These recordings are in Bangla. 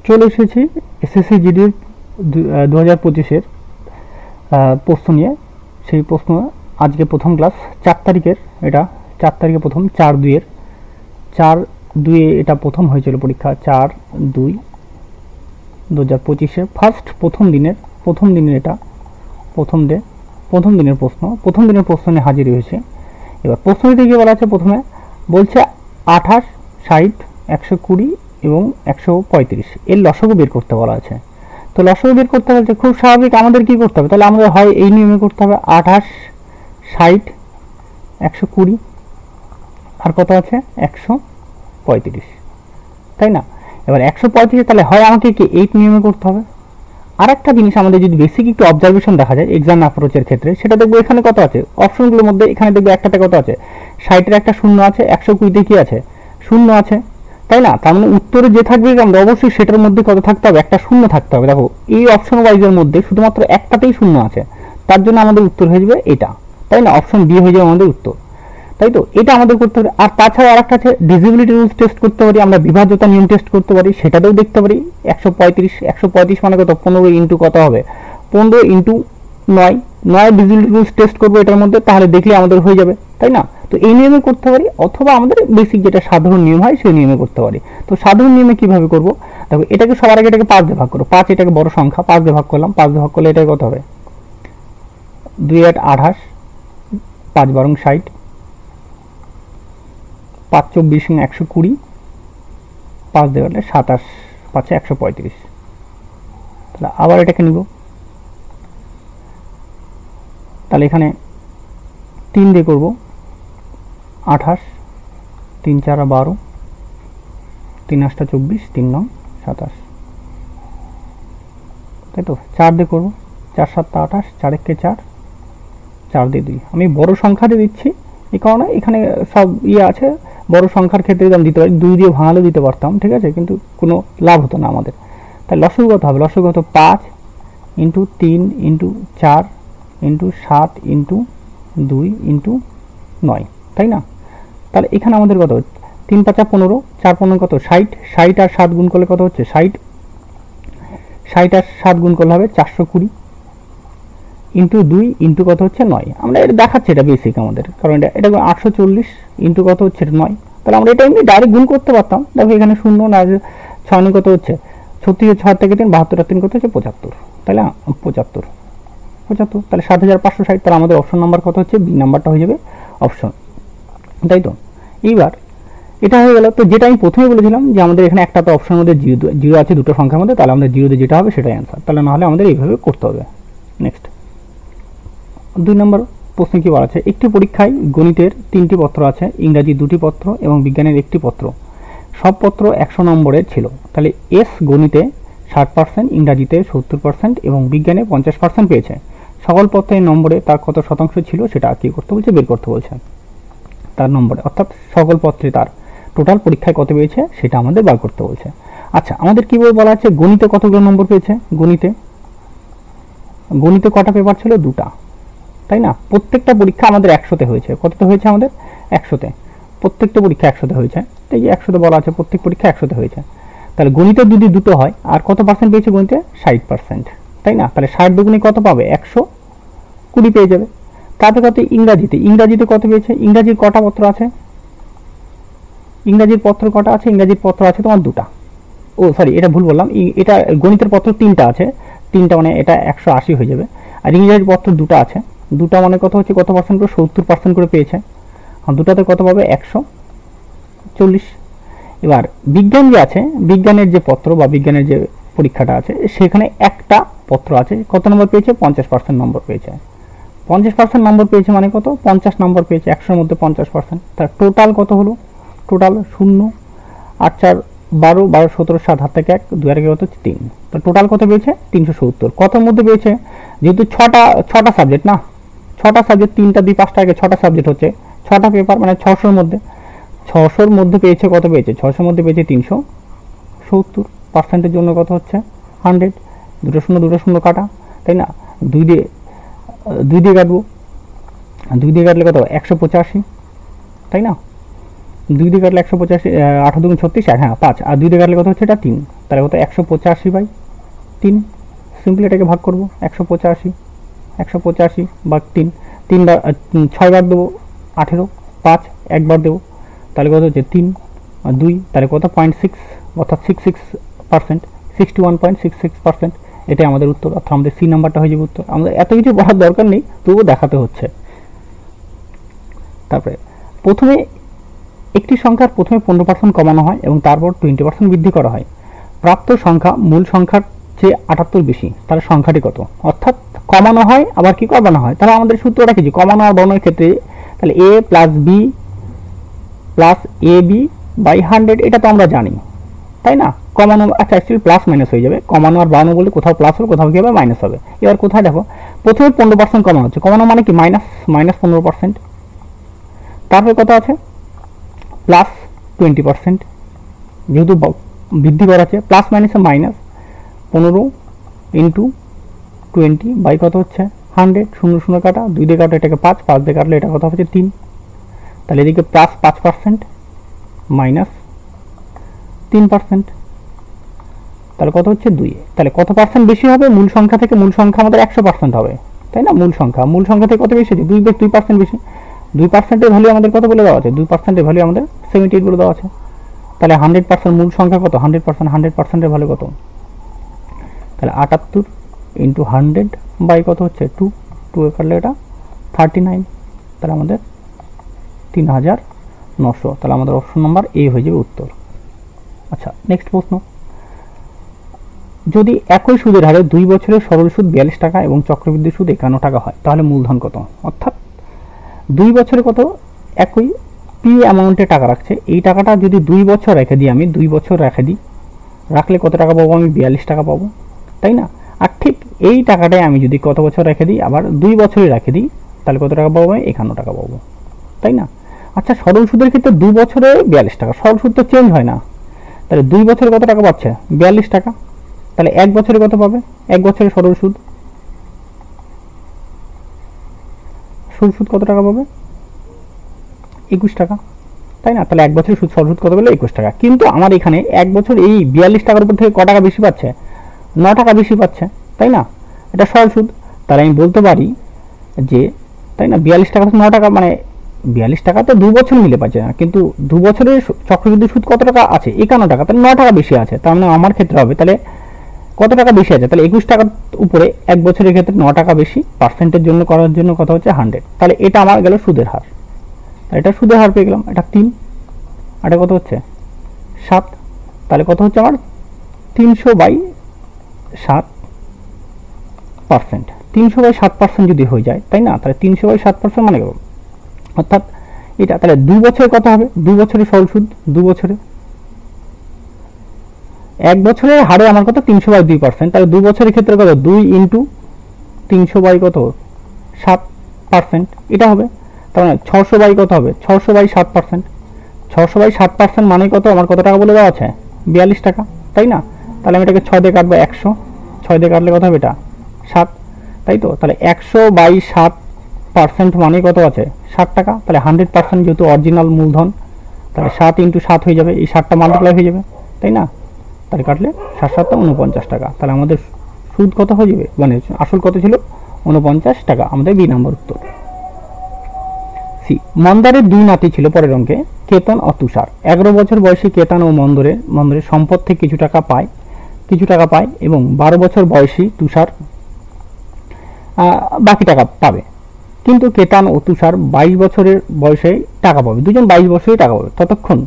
চলে এসেছি এসএসসি জিডির 2025-এর প্রশ্ন নিয়ে। সেই প্রশ্ন আজকে প্রথম ক্লাস 4 তারিখের, এটা 4 তারিখে প্রথম 4/2 এটা প্রথম হয়েছিল পরীক্ষা 4/2 2025-এ ফার্স্ট প্রথম দিনের এটা প্রথম দিনের প্রশ্ন নিয়ে হাজির হয়েছে। এবার প্রশ্নটি কি বলা আছে, প্রথমে বলছে 28, 60, 120 এবং 135 এর লসাগু বের করতে বলা আছে। তো লসাগু বের করতে বলছে, খুব স্বাভাবিক আমাদের কি করতে হবে, তাহলে আমাদের হয় এই নিয়মে করতে হবে 28, 60, 120 আর কত আছে 135, তাই না? এবার 135 তাহলে হয় আমাকে কি 8 নিয়মে করতে হবে। আর একটা জিনিস আমাদের যদি বেসিক একটু অবজারভেশন দেখা যায় এক্সাম অ্যাপ্রোচের ক্ষেত্রে, সেটা দেখবো এখানে কত আছে অপশনগুলোর মধ্যে, এখানে দেখবো একটাতে কত আছে 60-এর একটা শূন্য আছে, 120-তে কি আছে শূন্য আছে, তাই না? তার মানে উত্তরে যে থাকবে আমরা অবশ্যই সেটার মধ্যে কত থাকতে হবে, একটা শূন্য থাকতে হবে। দেখো এই অপশন ওয়াইজের মধ্যে শুধুমাত্র একটাতেই শূন্য আছে, তার জন্য আমাদের উত্তর হয়ে যাবে এটা, তাই না? অপশন বি হয়ে যাবে আমাদের উত্তর, তাই তো? এটা আমাদের করতে হবে। আর তাছাড়া আরেকটা আছে ডিজিবিলিটি রুলস টেস্ট করতে পারি, আমরা বিভাজ্যতা নিয়ম টেস্ট করতে পারি, সেটাতেও দেখতে পারি 135 মানে কত 15 ইন্টু কত হবে 15 ইন্টু 9 ডিজিবিলিটি রুলস টেস্ট করবো এটার মধ্যে, তাহলে দেখলে আমাদের হয়ে যাবে, তাই না? তো এই নিয়মে করতে পারি, অথবা আমাদের বেসিক যেটা সাধারণ নিয়ম হয় সেই নিয়মে করতে পারি। তো সাধারণ নিয়মে কিভাবে করব, দেখো এটাকে সবার আগে এটাকে 5 দিয়ে ভাগ করো, 5 এটাকে বড় সংখ্যা, 5 দিয়ে ভাগ করলাম, 5 দিয়ে ভাগ করলে এটা কত হবে 2 8 28, 5 12 60, 5 24 120, 5 দিয়ে কাটলে 27, 5 135। তাহলে আবার এটাকে নিব, তাহলে এখানে 3 দিয়ে করব 28, 3 4 12, 3 8 24, 3 9 27, তাই তো? 4 দিয়ে করব 4 7 28, 4 1 4, 4 দিয়ে 2। আমি বড় সংখ্যা দিয়ে দিচ্ছি এই কারণে এখানে সব আছে, বড় সংখ্যার ক্ষেত্রে আমি দিতে পারি 2 দিয়ে ভাঙালেও দিতে পারতাম, ঠিক আছে, কিন্তু কোনো লাভ হতো না আমাদের। তাই লসাগু কত হবে, লসাগু কত 5 into 3 into 4 into 7 into 2 into 9, তাই না? তাহলে এখানে আমাদের কত 3 5 15, 4 15 কত 60, 60 আর 7 গুণ করলে কত হচ্ছে 60 আর 7 গুণ করলে হবে 420 ইন্টু 2 ইন্টু কত হচ্ছে 9। আমরা এটা দেখাচ্ছি, এটা বেসিক আমাদের, কারণ এটা 840 ইন্টু কত হচ্ছে 9। তাহলে আমরা এটা এমনি ডাইরেক্ট গুণ করতে পারতাম, দেখো এখানে শূন্য না 6 কত হচ্ছে 36, 6 থেকে 3 72 আর 3 কত হচ্ছে 75, তাহলে 75, তাহলে 7560। তাহলে আমাদের অপশন নাম্বার কত হচ্ছে বি নাম্বারটা হয়ে যাবে অপশন, তাই তো? এইবার এটা হয়ে গেল। তো যেটা আমি প্রথমে বলেছিলাম যে আমাদের এখানে একটা তো অপশনের মধ্যে জিরো আছে দুটো সংখ্যার মধ্যে, তাহলে আমাদের জিরোতে যেটা হবে সেটাই অ্যান্সার, তাহলে নাহলে আমাদের এইভাবে করতে হবে। নেক্সট 2 নম্বর প্রশ্ন কি বলা আছে, একটি পরীক্ষায় গণিতের 3টি পত্র আছে, ইংরাজি 2টি পত্র এবং বিজ্ঞানের 1টি পত্র, সব পত্র 100 নম্বরের ছিল। তাহলে এস গণিতে 60%, ইংরাজিতে 70% এবং বিজ্ঞানে 50% পেয়েছে। সকল পত্রের নম্বরে তার কত শতাংশ ছিল সেটা কি করতে বলছে, বের করতে বলছে তার নম্বরে, অর্থাৎ সকল পত্রে তার টোটাল পরীক্ষায় কত পেয়েছে সেটা আমাদের বার করতে বলছে। আচ্ছা, আমাদের কীভাবে বলা আছে গণিতে কতগুলো নম্বর পেয়েছে, গণিতে কটা পেপার ছিল 2টা, তাই না? প্রত্যেকটা পরীক্ষা আমাদের 100তে হয়েছে, কততে হয়েছে আমাদের 100তে, প্রত্যেকটা পরীক্ষা 100তে হয়েছে, তাই যে 100তে বলা আছে প্রত্যেক পরীক্ষা 100তে হয়েছে। তাহলে গণিতে যদি দুটো হয় আর কত পার্সেন্ট পেয়েছে গণিতে 60%, তাই না? তাহলে 60 দুগুণে কত পাবে 120 পেয়ে যাবে। তারপরে কত ইংরাজিতে কত পেয়েছে, ইংরাজির কটা পত্র আছে, ইংরাজির পত্র কটা আছে, ইংরাজির পত্র আছে তোমার 2টা, ও সরি এটা ভুল বললাম, এটা গণিতের পত্র 3টা আছে, 3টা মানে এটা 180 হয়ে যাবে। আর ইংরাজির পত্র 2টা আছে, 2টা মানে কত হচ্ছে কত পার্সেন্ট করে 70% করে পেয়েছে, আর 2টাতে কত পাবে 140। এবার বিজ্ঞান যে আছে, বিজ্ঞানের যে পত্র বা বিজ্ঞানের যে পরীক্ষাটা আছে সেখানে একটা পত্র আছে, কত নম্বর পেয়েছে 50% নম্বর পেয়েছে, 50% নম্বর পেয়েছে মানে কত 50 নম্বর পেয়েছে, 100-এর মধ্যে 50%। তার টোটাল কত হলো, টোটাল 0 8 4 12 12 17 7 হাত থেকে 1 2 আর কত 3, তো টোটাল কত পেয়েছে 370। কতর মধ্যে পেয়েছে, যেহেতু ছটা সাবজেক্ট না, 6টা সাবজেক্ট 3টা 2 5টা আগে 6টা সাবজেক্ট হচ্ছে 6টা পেপার মানে 600-এর মধ্যে পেয়েছে, কত পেয়েছে 600-এর মধ্যে পেয়েছে 370। পার্সেন্টের জন্য কত হচ্ছে 100, দুটো শূন্য কাটা, তাই না? 2 দিয়ে কাটবো, 2 দিয়ে কাটলে কত 185, তাই না? 2 দিয়ে কাটলে 185, 8 2 36, হ্যাঁ 5, আর 2 দিয়ে কাটলে কত হচ্ছে, এটা 3, তাহলে কত 185/3। সিম্পলি এটাকে ভাগ করব, 185 ভাগ 3, 6 বার দেবো 18, 5 একবার দেবো, তাহলে কত হচ্ছে 3 আর 2, তাহলে কত 0.6, অর্থাৎ 66%, 61.66%। এটাই আমাদের উত্তর, অর্থাৎ আমাদের সি নাম্বারটা হয়ে যাবে উত্তর। আমাদের এত কিছু পড়ার দরকার নেই, তবুও দেখাতে হচ্ছে। তারপরে প্রথমে একটি সংখ্যার প্রথমে 15% কমানো হয় এবং তারপর 20% বৃদ্ধি করা হয়। প্রাপ্ত সংখ্যা মূল সংখ্যার চেয়ে 78 বেশি, তাহলে সংখ্যাটি কত? অর্থাৎ কমানো হয় আবার কি কমানো হয়, তাহলে আমাদের সূত্রটা কি, কমানো আর বাড়ানোর ক্ষেত্রে তাহলে a plus b plus a b by 100, এটা তো আমরা জানি, তাই না? কমানো, আচ্ছা অ্যাকচুয়ালি প্লাস মাইনাস হয়ে যাবে, কমানো আর বাড়ানো বলে কোথাও প্লাস হবে কোথাও কি হবে মাইনাস হবে। এবার কোথায় দেখো, প্রথমে 15% কমানো হচ্ছে, কমানো মানে কি মাইনাস 15%, তারপরে কত আছে প্লাস 20%, যেহেতু বৃদ্ধি করা আছে, প্লাস মাইনাসে মাইনাস 15 ইন্টু 20 বাই কত হচ্ছে 100, 0 0 কাটা, 2 দিয়ে কাটা এটাকে 5, 5 দিয়ে কাটলে এটা কত হচ্ছে 3, তাহলে এদিকে প্লাস 5% মাইনাস 3%, তাহলে কত হচ্ছে 2। তাহলে কত পার্সেন্ট বেশি হবে মূল সংখ্যা থেকে? মূল সংখ্যা আমাদের 100% হবে, তাই না? মূল সংখ্যা থেকে কত বেশি আছে? 2% বেশি। 2%-এর ভ্যালু আমাদের কত বলে দেওয়া আছে? 2%-এর ভ্যালু আমাদের 78 বলে দেওয়া আছে। তাহলে 100% মূল সংখ্যা কত? 100%-এর ভ্যালু কত? তাহলে 78 ইন্টু 100 বাই কত হচ্ছে 2 এ কাটলে এটা 39, তাহলে আমাদের 3900। তাহলে আমাদের অপশন নাম্বার এ হয়ে যাবে উত্তর। আচ্ছা, নেক্সট প্রশ্ন, যদি একই সুদের হারে 2 বছরের সরল সুদ 42 টাকা এবং চক্রবৃদ্ধি সুদ 51 টাকা হয়, তাহলে মূলধন কত? অর্থাৎ 2 বছরে কত একই পি অ্যামাউন্টে টাকা রাখছে, এই টাকাটা যদি 2 বছর রেখে দিই, আমি 2 বছর রেখে দিই, রাখলে কত টাকা পাবো? আমি 42 টাকা পাবো, তাই না? আর ঠিক এই টাকাটাই আমি যদি কত বছর রেখে দিই, আবার 2 বছরই রেখে দিই, তাহলে কত টাকা পাবো? 51 টাকা পাবো, তাই না? আচ্ছা, সরল সুদের ক্ষেত্রে 2 বছরে 42 টাকা, সরল সুদ তো চেঞ্জ হয় না, তাহলে 2 বছরে কত টাকা পাচ্ছে? 42 টাকা। তাহলে 1 বছরে কত পাবে? 1 বছরে সরল সুদ কত টাকা পাবে? 21 টাকা, তাই না? তাহলে 1 বছরের সরল সুদ কত বলে? 21 টাকা। কিন্তু আমার এখানে 1 বছর এই 42 টাকার উপর থেকে ক টাকা বেশি পাচ্ছে? 9 টাকা বেশি পাচ্ছে, তাই না? এটা সরল সুদ, তাহলে আমি বলতে পারি যে, তাই না, 42 টাকা থেকে 9 টাকা, মানে 42 টাকা তো 2 বছর মিলে পাচ্ছে না, কিন্তু 2 বছরের চক্রবৃদ্ধি সুদ কত টাকা আছে? 51 টাকা, তাহলে 9 টাকা বেশি আছে, তার মানে আমার ক্ষেত্রে হবে তাহলে কত টাকা বেশি আছে? তাহলে 21 টাকার উপরে 1 বছরের ক্ষেত্রে 9 টাকা বেশি, পার্সেন্টের জন্য করার জন্য কত হচ্ছে 100, তাহলে এটা আমার গেল সুদের হার, এটা সুদের হার পেয়ে গেলাম, এটা 3, এটা কত হচ্ছে 7, তাহলে কত হচ্ছে আমার 300/7%, 300/7% যদি হয়ে যায়, তাই না? তাহলে 300/7% মানে গেল, অর্থাৎ এটা তাহলে 2 বছরে কত হবে? 2 বছরে সরল সুদ 2 বছরে, 1 বছরের হারে আমার কত? 300/2%, তাহলে 2 বছরের ক্ষেত্রে কত? 2 ইন্টু 300/7%, এটা হবে, তার মানে 600 কত হবে? 600/7%, 600/7% মানে কত? আমার কত টাকা বলে দেওয়া আছে? 42 টাকা, তাই না? তাহলে আমি এটাকে 6 দিয়ে কাটবো, 100, 6 দিয়ে কাটলে কত হবে? এটা 7, তাই তো? তাহলে 100/7% মানে কত আছে? 60 টাকা, তাহলে 100% যেহেতু অরিজিনাল মূলধন, তাহলে 7 ইন্টু 7 হয়ে যাবে, এই 7টা মাল্টিপ্লাই হয়ে যাবে, তাই না? তাহলে কাটলে 7 7 49 টাকা, তাহলে আমাদের সুদ কত হয়ে যাবে, মানে আসল কত ছিল? 49 টাকা, আমাদের বি নাম্বার উত্তর। সি, মন্দারের 2 নাতি ছিল পরের অঙ্কে, কেতন ও তুষার। 11 বছর বয়সী কেতন ও মন্দরের সম্পদ থেকে কিছু টাকা পায় এবং 12 বছর বয়সী তুষার বাকি টাকা পাবে, কিন্তু কেতন ও তুষার 22 বছরের বয়সে টাকা পাবে, দুজন 22 বছরেই টাকা পাবে, ততক্ষণ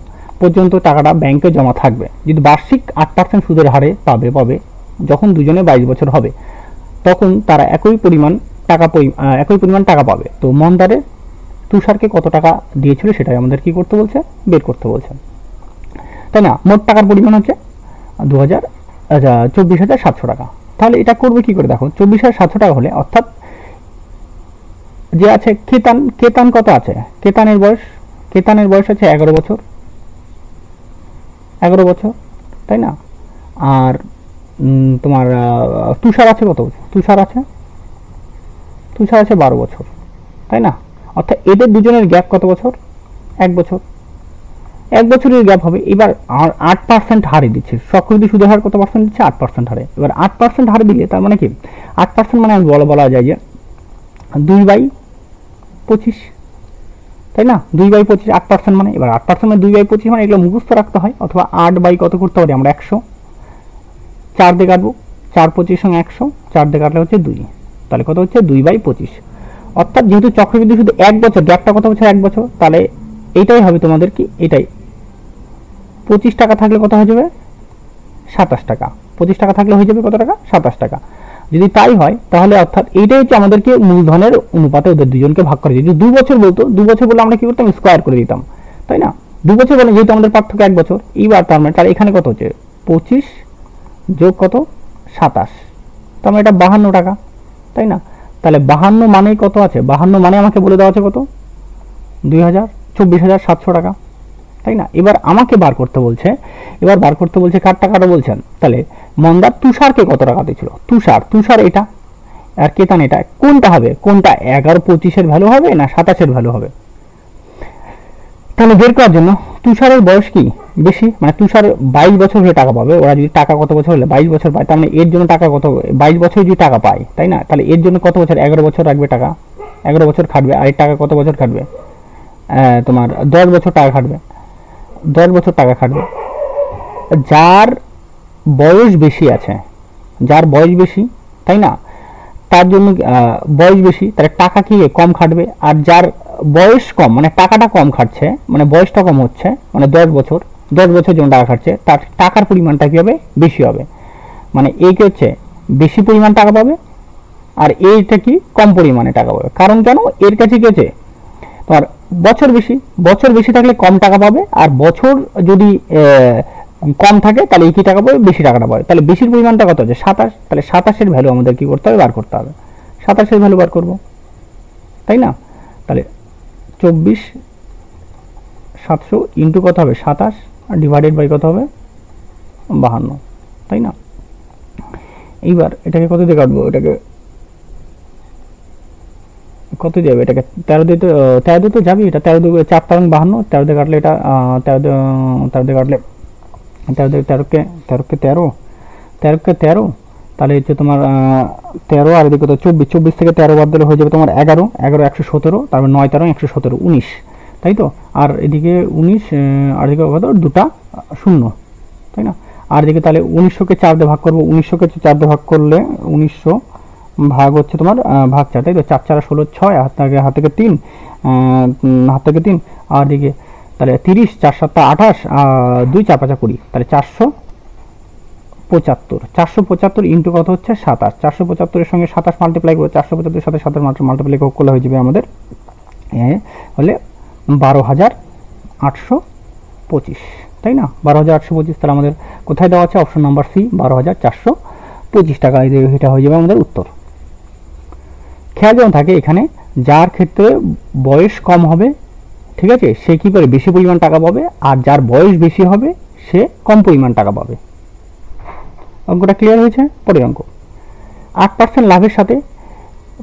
পর্যন্ত টাকাটা ব্যাংকে জমা থাকবে। যদি বার্ষিক 8% সুদের হারে পাবে যখন দুজনে 22 বছর হবে, তখন তারা একই পরিমাণ টাকা পাবে। তো মন্দারে তুষারকে কত টাকা দিয়েছিল সেটাই আমাদের কি করতে বলছে? বের করতে বলছে, তাই না? মোট টাকার পরিমাণ হচ্ছে 24,700 টাকা। তাহলে এটা করবে কি করে? দেখো, 24,700 টাকা হলে, অর্থাৎ যে আছে কেতান কত আছে? কেতানের বয়স আছে 11 বছর, তাই না? আর তোমার তুষার আছে কত? তুষার আছে 12 বছর, তাই না? অর্থাৎ এদের দুজনের গ্যাপ কত বছর? 1 বছর। 1 বছরের গ্যাপ হবে। এবার 8% হারে দিচ্ছে, চক্রবৃদ্ধি সুদের হার কত পার্সেন্ট দিচ্ছে? 8% হারে। এবার 8% হারে দিলে তার মানে কি, 8% মানে বলা যায় যে 2/25, তাই না? 2/25 8% মানে, এবার 8% মানে 2/25 মানে এগুলো মুখস্থ রাখতে হয়, অথবা 8 কত করতে পারি আমরা, 100, 4 দিয়ে কাটবো, 4 25 সঙ্গে 100, 4 দিয়ে কাটলে হচ্ছে 2, তাহলে কত হচ্ছে 2/25। অর্থাৎ যেহেতু চক্রবৃদ্ধি শুধু 1 বছর, গ্যাপটা কত বছর? 1 বছর, তাহলে এইটাই হবে তোমাদের কি, এটাই 25 টাকা থাকলে কত হয়ে যাবে? 27 টাকা। 25 টাকা থাকলে হয়ে যাবে কত টাকা? 27 টাকা। যদি তাই হয় তাহলে অর্থাৎ এইটাই হচ্ছে আমাদেরকে মূলধনের অনুপাতে ওদের দুজনকে ভাগ করে দিই। যদি 2 বছর বলতো, 2 বছর বলে আমরা কি করতাম? স্কোয়ার করে দিতাম, তাই না? 2 বছর বলে যেহেতু আমাদের পার্থক্য 1 বছর, এইবার তার মানে তাহলে এখানে কত হচ্ছে? 25 যোগ কত? 27, তার মানে এটা 52 টাকা, তাই না? তাহলে 52 মানে কত আছে? 52 মানে আমাকে বলে দেওয়া আছে কত? 24,700 টাকা, তাই না? এবার আমাকে বার করতে বলছে, এবার বার করতে বলছে কার টাকাটা বলছেন? তাহলে মন্দার তুষারকে কত টাকা দিয়েছিল? তুষার এটা, আর কেতান এটা, কোনটা হবে? কোনটা 11-25 ভ্যালু হবে না 27 ভ্যালু হবে? তাহলে বের করার জন্য, তুষারের বয়স কি বেশি, মানে তুষার 22 বছর হলে টাকা পাবে। ওরা যদি টাকা কত বছর হলে 22 বছর পায়, তার মানে এর জন্য টাকা কত? 22 বছর যদি টাকা পায়, তাই না? তাহলে এর জন্য কত বছর? 11 বছর রাখবে টাকা, 11 বছর খাটবে। আর এর টাকা কত বছর খাটবে? তোমার 10 বছর টাকা খাটবে, 10 বছর টাকা খাটবে। যার বয়স বেশি আছে, যার বয়স বেশি, তাই না, তার জন্য বয়স বেশি, তাহলে টাকা কি কম খাটবে। আর যার বয়স কম, মানে টাকাটা কম খাটছে, মানে বয়সটা কম হচ্ছে, মানে 10 বছর জন্য টাকা খাটছে, তার টাকার পরিমাণটা কি হবে? বেশি হবে। মানে এই কি হচ্ছে বেশি পরিমাণ টাকা পাবে, আর এইটা কি কম পরিমাণে টাকা পাবে। কারণ কেন? এর কাছে কি আছে তোমার বছর বেশি থাকলে কম টাকা পাবে, আর বছর যদি কম থাকে তাহলে একই টাকা পাবে, বেশি টাকাটা পাবে। তাহলে বেশির পরিমাণটা কত আছে? 27। তাহলে 27-এর ভ্যালু আমাদের কি করতে হবে? বার করতে হবে। 27-এর ভ্যালু বার করব, তাই না? তাহলে 24,700 ইন্টু কত হবে? 27, আর ডিভাইডেড বাই কত হবে? 52, তাই না? এইবার এটাকে কত দিয়ে কাটবো? এটাকে কত যাবে? এটাকে 13 দিয়ে তো যাবে, এটা 13 দিয়ে 4 তারং 52, 13 দিয়ে কাটলে এটা 13 দিয়ে কাটলে 13কে 13, তাহলে হচ্ছে তোমার 13, আর এদিকে তো 24 থেকে 13 বাদ দিলে হয়ে যাবে তোমার 11, 117, তারপর 9 তারং 117, 19, তাই তো? আর এদিকে 19, আর এদিকে কত? 2টা 0, তাই না? আর এদিকে তাহলে 1900-কে 4 দিয়ে ভাগ করবো, 1900-কে 4 দিয়ে ভাগ করলে 1900 ভাগ হচ্ছে তোমার ভাগ 4, তাই তো? 4 4 16, 6, হাত থেকে 3, আর দিকে তাহলে 30, 4 7 28, 2 4 5 20, তাহলে 475 ইন্টু কত হচ্ছে? 27। 475-এর সঙ্গে 27 মাল্টিপ্লাই করে, 475-এর সাথে 27 মাল্টিপ্লাই করলে হয়ে যাবে আমাদের হলে 12,825, তাই না? 12,825। তাহলে আমাদের কোথায় দেওয়া আছে? অপশন নাম্বার সি, 12,425 টাকা। এটা হয়ে যাবে আমাদের উত্তর। খেয়াল যেমন থাকে এখানে, যার ক্ষেত্রে বয়স কম হবে, ঠিক আছে, সে কি করে? বেশি পরিমাণ টাকা পাবে, আর যার বয়স বেশি হবে সে কম পরিমাণ টাকা পাবে। অঙ্কটা ক্লিয়ার হয়েছে? পরের অঙ্ক, 8% লাভের সাথে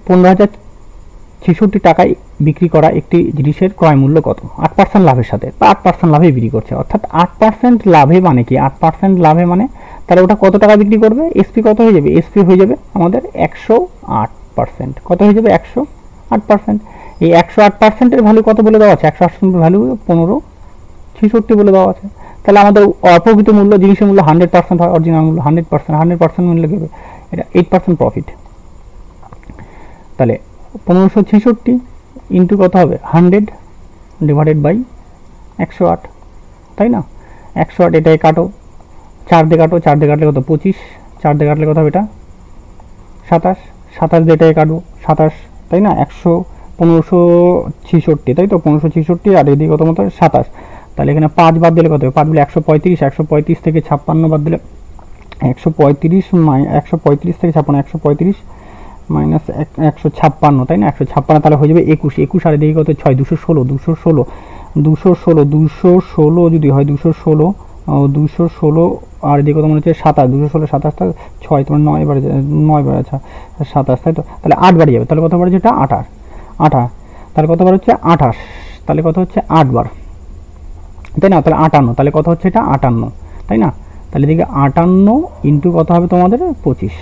15,066 টাকায় বিক্রি করা একটি জিনিসের ক্রয় মূল্য কত? 8% লাভের সাথে, বা 8% লাভে বিক্রি করছে, অর্থাৎ 8% লাভে মানে কি? 8% লাভে মানে তাহলে ওটা কত টাকা বিক্রি করবে? এসপি কত হয়ে যাবে? এসপি হয়ে যাবে আমাদের 108%। কত হয়ে যাবে? 108%। এই 108%-এর ভ্যালু কত বলে দেওয়া আছে? 108% ভ্যালু 15,66 বলে দেওয়া আছে। তাহলে আমাদের অপ্রকৃত মূল্য, জিনিসের মূল্য 100% হয়, অরিজিনাল মূল্য 100% মূল্য দেবে, এটা 8% প্রফিট। তাহলে 1566 ইন্টু কত হবে? 100 ডিভাইডেড বাই 108, তাই না? 108, এটাই কাটো, 4 দিয়ে কাটো, 4 দিয়ে কাটলে কত? 25, 4 দিয়ে কাটলে কত হবে? এটা 27, 27 দিয়ে এটাই কাটবো, 27, তাই না? 1566, তাই তো? 1566, আর এদিকে কত মতো? 27। তাহলে এখানে 5 বাদ দিলে কত হবে? 5 দিলে 135, 135 থেকে 56 বাদ দিলে 135, 135 থেকে 56, 135 মাইনাস 156, তাই না? 156, তাহলে হয়ে যাবে 21, 21, আর এদিকে কত? 6, 216 যদি হয়, 216, আর এদিকে কত মনে হচ্ছে? 27, 216, 27, 6, তোমার 9 বার, 9 বার, আচ্ছা 27, তাই তো? তাহলে 8 বার যাবে, তাহলে কত বার? যেটা 28, তাহলে কত বার হচ্ছে? 28, তাহলে কত হচ্ছে? 8 বার, তাই না? তাহলে 58, তাহলে কত হচ্ছে এটা 58, তাই না? তাহলে এদিকে 58 ইন্টু কত হবে তোমাদের 25।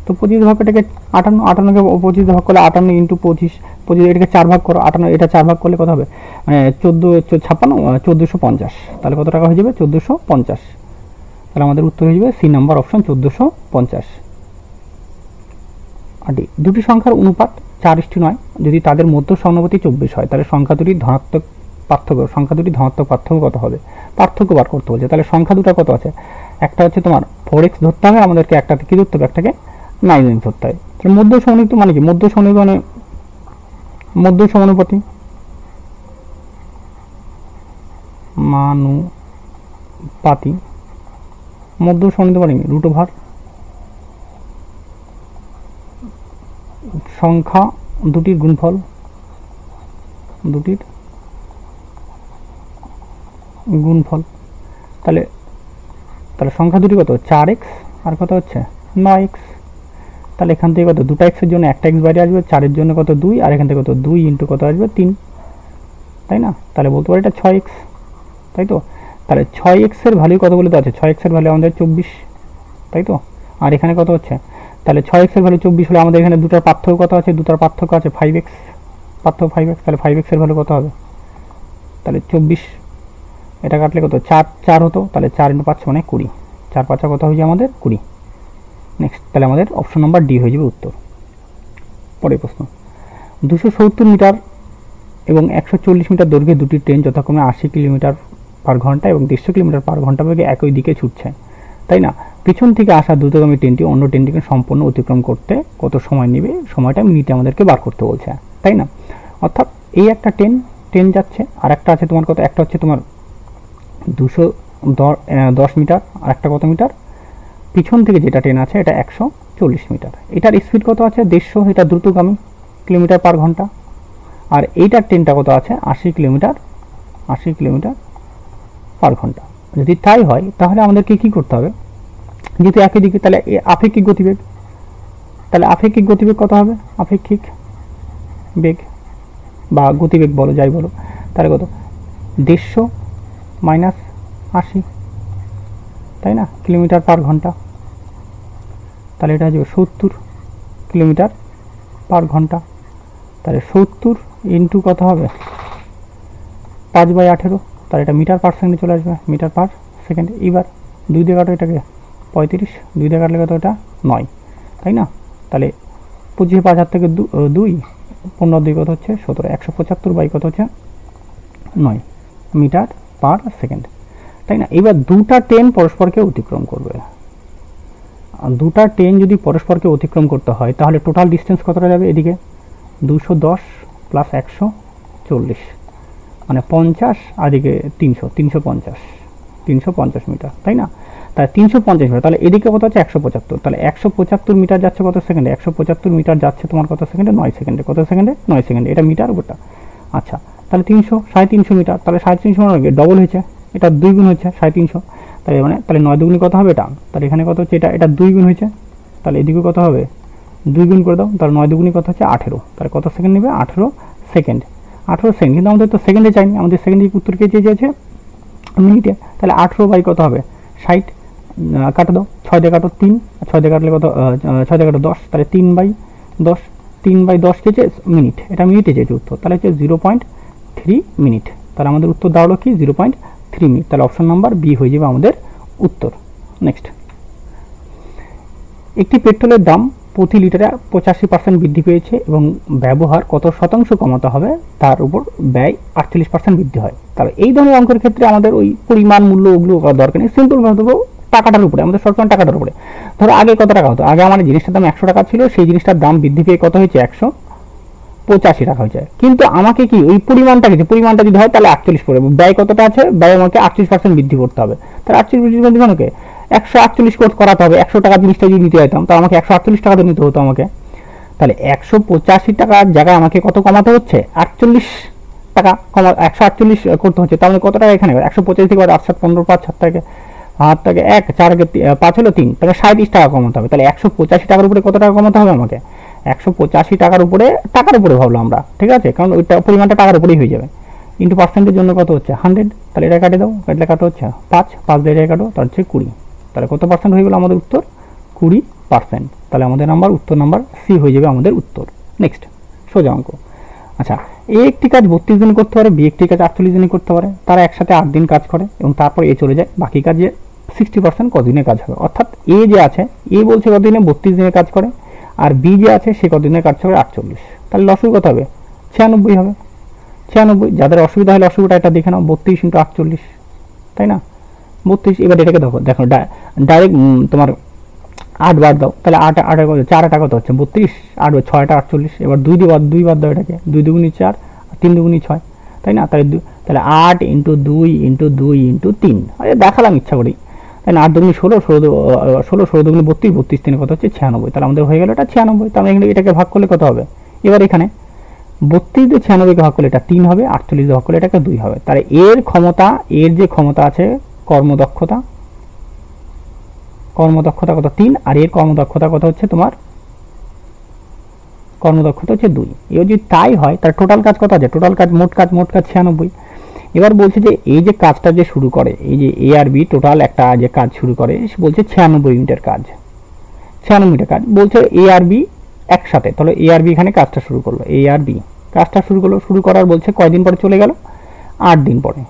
তো 25 ভাগ এটাকে 58কে 25 ভাগ করলে 58 ইন্টু 25, এটাকে 4 ভাগ করো, 58 এটা 4 ভাগ করলে কত হবে, মানে 1450, তাহলে কত টাকা হয়ে যাবে 1450। তাহলে আমাদের উত্তর হয়ে যাবে সি নাম্বার অপশন 1450। আর দুটি সংখ্যার অনুপাত 4:9 যদি তাদের মধ্য সমানুপাতি 24 হয়, তাহলে সংখ্যা দুটির ধনাত্মক পার্থক্য কত হবে? পার্থক্য বার করতে বলছে। তাহলে সংখ্যা দুটো কত আছে, একটা হচ্ছে তোমার 4x ধরতে হবে আমাদেরকে, একটাতে কি ধরতে হবে, একটাকে 9x ধরতে হবে। তাহলে মধ্য সমানুপাতি মানে কি, মধ্য সমানুপাতি মানে রুট ওভার সংখ্যা দুটির গুণফল, তাহলে সংখ্যা দুটি কত 4x আর কত হচ্ছে 9x। তাহলে এখান থেকে কত, দুটো এক্সের জন্য একটা এক্স বাইরে আসবে, 4-এর জন্য কত 2, আর এখান থেকে কত 2 ইন্টু কত আসবে 3, তাই না? তাহলে বলতে পারি এটা 6x, তাই তো? তাহলে 6x এর ভ্যালু কত বলে তো আছে, 6x এর ভ্যালু আমাদের 24, তাই তো? আর এখানে কত হচ্ছে, তাহলে 6x এর ভ্যালু 24 হলে আমাদের এখানে দুটার পার্থক্য কত আছে, 5x, তাহলে 5x এর ভ্যালু কত হবে, তাহলে 24, এটা কাটলে কত 4 হতো, তাহলে 4 × 5 মানে 20, 4×5 কত হয়ে যায় আমাদের 20। নেক্সট, তাহলে আমাদের অপশন নাম্বার ডি হয়ে যাবে উত্তর। পরের প্রশ্ন, 270 মিটার এবং 140 মিটার দৈর্ঘ্যের দুটি ট্রেন যথাক্রমে 80 কিলোমিটার পার ঘন্টা এবং 150 কিলোমিটার পার ঘন্টা বেগে একই দিকে ছুটছে, তাই না? পিছন থেকে আসা দ্রুতগামী ট্রেনটি অন্য ট্রেনটিকে সম্পূর্ণ অতিক্রম করতে কত সময় নেবে? সময়টা মিনিটে আমাদেরকে বার করতে বলছে, তাই না? অর্থাৎ এই একটা ট্রেন যাচ্ছে, আর একটা আছে তোমার কত, একটা হচ্ছে তোমার 210 মিটার, আর একটা কত মিটার, পিছন থেকে যেটা ট্রেন আছে এটা 140 মিটার। এটার স্পিড কত আছে 150, এটা দ্রুতগামী কিলোমিটার পার ঘন্টা, আর এইটার ট্রেনটা কত আছে 80 কিলোমিটার পার ঘন্টা। যদি তাই হয় তাহলে আমাদেরকে কি করতে হবে, যেহেতু একই দিকে, তাহলে আপেক্ষিক গতিবেগ, কত হবে, আপেক্ষিক বেগ বা গতিবেগ বলো, যাই বলো, তাহলে কত 150 মাইনাস 80, তাই না, কিলোমিটার পার ঘন্টা। তাহলে এটা হচ্ছে 70 কিলোমিটার পার ঘন্টা। তাহলে 70 ইন্টু কত হবে 5/18, তাহলে এটা মিটার পার সেকেন্ডে চলে আসবে, মিটার পার সেকেন্ড। এবার 2 দিয়ে কাটো এটাকে 35, 2 দিয়ে কাটলে কত, এটা 9, তাই না? তাহলে 25 5 হাত থেকে 2, 15 2 কত হচ্ছে 17, 175 কত হচ্ছে 9 মিটার পার সেকেন্ড, তাই না? এবার দুটা ট্রেন পরস্পরকে অতিক্রম করবে, দুটা ট্রেন যদি পরস্পরকে অতিক্রম করতে হয় তাহলে টোটাল ডিস্টেন্স কতটা যাবে, এদিকে 210 প্লাস 140 মানে 50, আর এদিকে 350 মিটার, তাই না? তাহলে 350 মিটার, তাহলে এদিকে কত হচ্ছে 175, তাহলে 175 মিটার যাচ্ছে কত সেকেন্ডে, 175 মিটার যাচ্ছে তোমার কত সেকেন্ডে 9 সেকেন্ডে, কত সেকেন্ডে 9 সেকেন্ডে, এটা মিটার ওটা। আচ্ছা, তাহলে 300 মিটার, তাহলে 350 মানে ডবল হয়েছে, এটা 2 গুণ হচ্ছে 350, তাহলে মানে তাহলে 9 দুগুণে কত হবে এটা, তাহলে এখানে কত হচ্ছে, এটা 2 গুণ হয়েছে, তাহলে এদিকে কত হবে 2 গুণ করে দাও, তাহলে 9 দুগুণে কত হচ্ছে 18, তাহলে কত সেকেন্ড নেবে 18 সেকেন্ড, কিন্তু আমাদের তো সেকেন্ডে চাইনি, আমাদের সেকেন্ডে উত্তর কে চেয়েছে মিনিটে, তাহলে 18 কত হবে 60, কাটো দাও, 6 দিয়ে কাটো 3, 6 দিয়ে কাটলে কত 6 দিয়ে কাটো 10, তাহলে 3/10 চেয়েছে মিনিট, এটা মিনিটে চেয়েছে উত্তর, তাহলে হচ্ছে 0.3 মিনিট। তাহলে আমাদের উত্তর দাঁড়ালো কি 0.3 মিনিট, তাহলে অপশন নাম্বার বি হয়ে যাবে আমাদের উত্তর। নেক্সট, একটি পেট্রোলের দাম প্রতি লিটারে 85% বৃদ্ধি পেয়েছে এবং ব্যবহার কত শতাংশ কমাতে হবে তার উপর ব্যয় 48% বৃদ্ধি হয়। তাহলে এই ধরনের অঙ্কের ক্ষেত্রে আমাদের ওই পরিমাণ মূল্য ওগুলো দরকার নেই, সিম্পল ভাবে দেবো টাকাটার উপরে, আমাদের সবসময় টাকাটার উপরে। ধরো আগে কত টাকা হতো, আগে আমার জিনিসটার দাম 100 টাকা ছিল, সেই জিনিসটার দাম বৃদ্ধি পেয়ে কত হয়েছে 185 টাকা হয়েছে, কিন্তু আমাকে কি ওই পরিমাণটা যদি হয় তাহলে 48 পড়বে, ব্যয় কতটা আছে, ব্যয় আমাকে 48% বৃদ্ধি করতে হবে, তাহলে 48% বৃদ্ধি মানে 148 করাতে হবে, 100 টাকা জিনিসটা যদি নিতে যেতাম তাহলে আমাকে 148 টাকা নিতে হতো আমাকে, তাহলে 185 টাকার জায়গায় আমাকে কত কমাতে হচ্ছে 48 টাকা 148 করতে হচ্ছে, তাহলে কত টাকা এখানে 185 থেকে 8 7 15 5 7 থেকে 8 থেকে 1 4 আগে 5 হলো 3, তাহলে 37 টাকা কমাতে হবে, তাহলে 185 টাকার উপরে কত টাকা কমাতে হবে আমাকে 185 টাকার উপরে ভাবলো আমরা, ঠিক আছে, কারণ ওইটা পরিমাণটা টাকার উপরেই হয়ে যাবে, ইন্টু পার্সেন্টের জন্য কত হচ্ছে 100, তাহলে এটা কাটে দাও, কাটলে কাটো হচ্ছে 5, 5 দিয়ে এটা কাটো, তার হচ্ছে 20, তাহলে কত পার্সেন্ট হয়ে গেল আমাদের উত্তর 20%। তাহলে আমাদের নাম্বার উত্তর নাম্বার সি হয়ে যাবে আমাদের উত্তর। নেক্সট সোজা অঙ্ক। আচ্ছা, এ একটি কাজ 32 দিন করতে পারে, বি একটি কাজ 48 দিনে করতে পারে, তারা একসাথে 8 দিন কাজ করে এবং তারপর এ চলে যায়, বাকি কাজে 60% কদিনে কাজ হবে। অর্থাৎ এ যে আছে, এ বলছে কতদিনে 32 দিনে কাজ করে, আর বি যে আছে সে কতদিনে কাজ করে 48, তাহলে লসই কত হবে 96 হবে। 96, যাদের অসুবিধা হলে অসুবিধা এটা দেখে নাও, 32 × 48, তাই না 32। এবার এটাকে দেখো দেখো ডাইরেক্ট তোমার 8 বার দাও, তাহলে 8 8 4 টাকা কত হচ্ছে 32, 8 6 টা 48। এবার 2 বার দাও এটাকে, 2 দুগুণি 4 আর 3 দুগুণি 6, তাই না, তাহলে 8 × 2 × 2 × 3, আরে দেখালাম ইচ্ছা করি, তাই না। 8 দুগুণি 16, 16 দুগুণি 32, 32 3 কত হচ্ছে 96, তাহলে আমাদের হয়ে গেল এটা 96। তাহলে এখানে এটাকে ভাগ করলে কত হবে, এবার এখানে 32 দিয়ে 96কে ভাগ করলে এটা 3 হবে, 48 দিয়ে ভাগ করলে এটাকে 2 হবে। তাহলে এর ক্ষমতা, এর যে ক্ষমতা আছে কর্মদক্ষতা কত 3, আর এর কর্মদক্ষতা কত হচ্ছে তোমার, কর্মদক্ষতা হচ্ছে 2। এবার যদি তাই হয় তাহলে টোটাল কাজ কত আছে, টোটাল কাজ মোট কাজ 96। এবার বলছে যে এই যে কাজটা যে শুরু করে, এই যে এ আর বি টোটাল একটা যে কাজ শুরু করে, বলছে 96 ইউনিটের কাজ, 96 মিনিটের কাজ বলছে এ আর বি একসাথে। তাহলে এ আর বি এখানে কাজটা শুরু করলো, এ আর বি কাজটা শুরু করলো, শুরু করার বলছে কয়দিন পরে চলে গেল, 8 দিন পরে।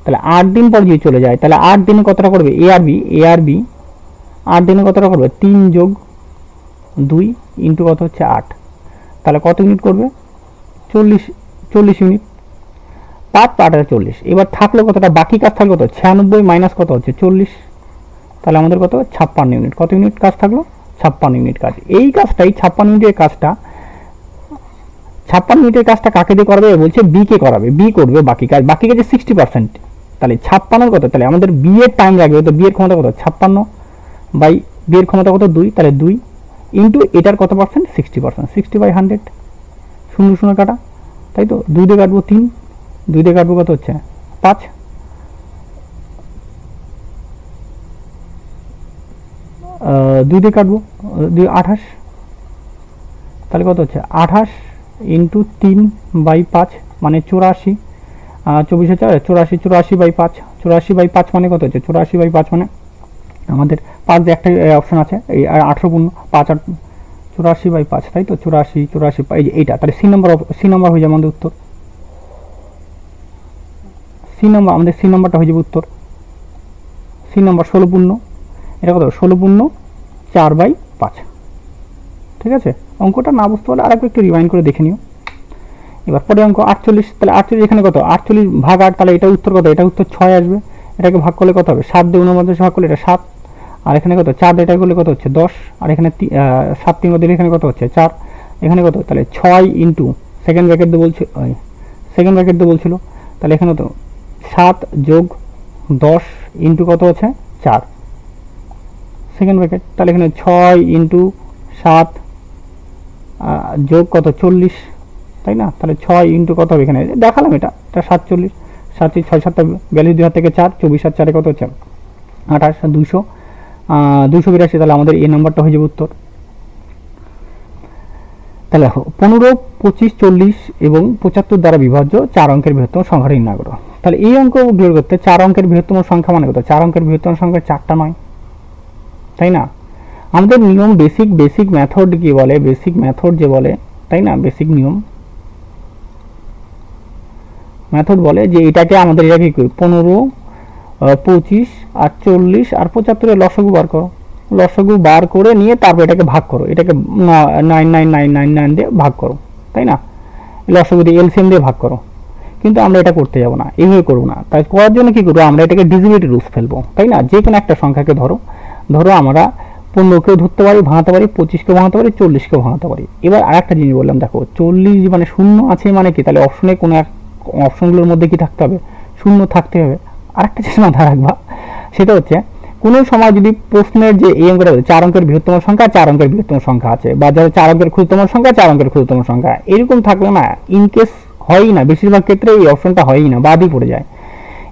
তাহলে 8 দিন পর যদি চলে যায়, তাহলে 8 দিনে কতটা করবে এ আর বি 8 দিনে কতটা করবে 3 যোগ 2 ইন্টু কত হচ্ছে 8, তাহলে কত ইউনিট করবে 40 ইউনিট, 5 8 40। এবার থাকলো কতটা, বাকি কাজ থাকলো কত 96 মাইনাস কত হচ্ছে 40, তাহলে আমাদের কত 56 ইউনিট। কত ইউনিট কাজ থাকলো 56 ইউনিট কাজ। এই কাজটাই 56 ইউনিটের কাজটা, 56 মিনিটের কাজটা কাকে দিয়ে করাবে বলছে, বি কে করাবে, বি করবে বাকি কাজ, বাকি কাজে 60%। তাহলে 56 কত, তাহলে আমাদের বি এর টাইম লাগবে, তো বি এর ক্ষমতা কত 56 বাই বি এর ক্ষমতা কত 2, তাহলে 2 ইন্টু এটার কত পার্সেন্ট 60%, 60/100, 0 0 কাটা, তাই তো 2 দিয়ে কাটবো 3, 2 দিয়ে কাটবো কত হচ্ছে 5, 2 দিয়ে কাটবো 2 28, তাহলে কত হচ্ছে 28 ইন্টু 3/5 মানে 84, 24 84/5, 84/5 মানে কত হচ্ছে 84/5 মানে আমাদের 5 দিয়ে একটা অপশন আছে, এই 18 পূর্ণ 5 আর 84/5, তাই তো 84 এই যে এইটা, তাহলে সি নাম্বার হয়ে যাবে আমাদের উত্তর, সি নাম্বার আমাদের সি নাম্বারটা হয়ে যাবে উত্তর, সি নাম্বার 16 পূর্ণ, এটা কত 16 পূর্ণ 4/5। ঠিক আছে, অঙ্কটা না বুঝতে পারলে আরেকবার একটু রিমাইন্ড করে দেখে নিও। এবার পরে অঙ্ক 48, তাহলে 48 এখানে কত 48 ভাগ 8, তাহলে এটা উত্তর কত, এটা উত্তর 6 আসবে। এটাকে ভাগ করলে কত হবে 7 দিয়ে 49 ভাগ করলে এটা 7, আর এখানে কত 4 দিয়ে এটা করলে কত হচ্ছে 10, আর এখানে 7 3 দিলে এখানে কত হচ্ছে 4, এখানে কত, তাহলে 6 ইন্টু সেকেন্ড ব্র্যাকেট দিয়ে বলছে, তাহলে এখানে তো 7 যোগ 10 ইন্টু কত হচ্ছে 4 সেকেন্ড ব্র্যাকেট, তাহলে এখানে 6 ইন্টু 7 যোগ কত 40, তাই না, তাহলে 6 ইন্টু কত হবে, এখানে দেখালাম এটা 47, 7 6 7 42 2 হাত থেকে 4, 24 আর 4 কত হচ্ছে 28, 282, তাহলে আমাদের এই নাম্বারটা হয়ে যাবে উত্তর। তাহলে 15 25 40 এবং 75 দ্বারা বিভাজ্য 4 অঙ্কের বৃহত্তম সংখ্যা নির্ণয় করো। তাহলে এই অঙ্ক বের করতে 4 অঙ্কের বৃহত্তম সংখ্যা মানে কত, 4 অঙ্কের বৃহত্তম সংখ্যা 4টা নয়, তাই না। আমাদের নিয়ম বেসিক মেথড কি বলে, বেসিক মেথড যে বলে, তাই না, বেসিক নিয়ম মেথড বলে যে এটাকে আমাদের এটাকে 15 25 আর 40 আর 75 এর লসাগু বার করো, লসাগু বার করে নিয়ে তারপর এটাকে ভাগ করো, এটাকে 99999 দিয়ে ভাগ করো, তাই না, লসাগু দিয়ে এলসিএম দিয়ে ভাগ করো। কিন্তু আমরা এটা করতে যাব না, এইভাবে করবো না। তাই করার জন্য কি করবো, আমরা এটাকে ডিজিমিটি রুলস ফেলবো, তাই না। যে কোনো একটা সংখ্যাকে ধরো আমরা 15কেও ধরতে পারি, ভাঙাতে পারি, 25কেও ভাঙাতে পারি, 40কেও ভাঙাতে পারি। এবার আরেকটা জিনিস বললাম, দেখো 40 মানে শূন্য আছে মানে কি, তাহলে অপশনে কোনো এক অপশনগুলোর মধ্যে কি থাকতে হবে, শূন্য থাকতে হবে। আরেকটা জিনিস মাথায় রাখবা, সেটা হচ্ছে কোনো সময় যদি প্রশ্নের যে এই অঙ্কটা 4 অঙ্কের বৃহত্তম সংখ্যা 4 অঙ্কের বৃহত্তম সংখ্যা আছে, বা যারা 4 অঙ্কের ক্ষুদ্রতম সংখ্যা 4 অঙ্কের ক্ষুদ্রতম সংখ্যা, এরকম থাকলে না ইনকেস হয়ই না, বেশিরভাগ ক্ষেত্রে এই অপশনটা হয়ই না, বাদই পড়ে যায়।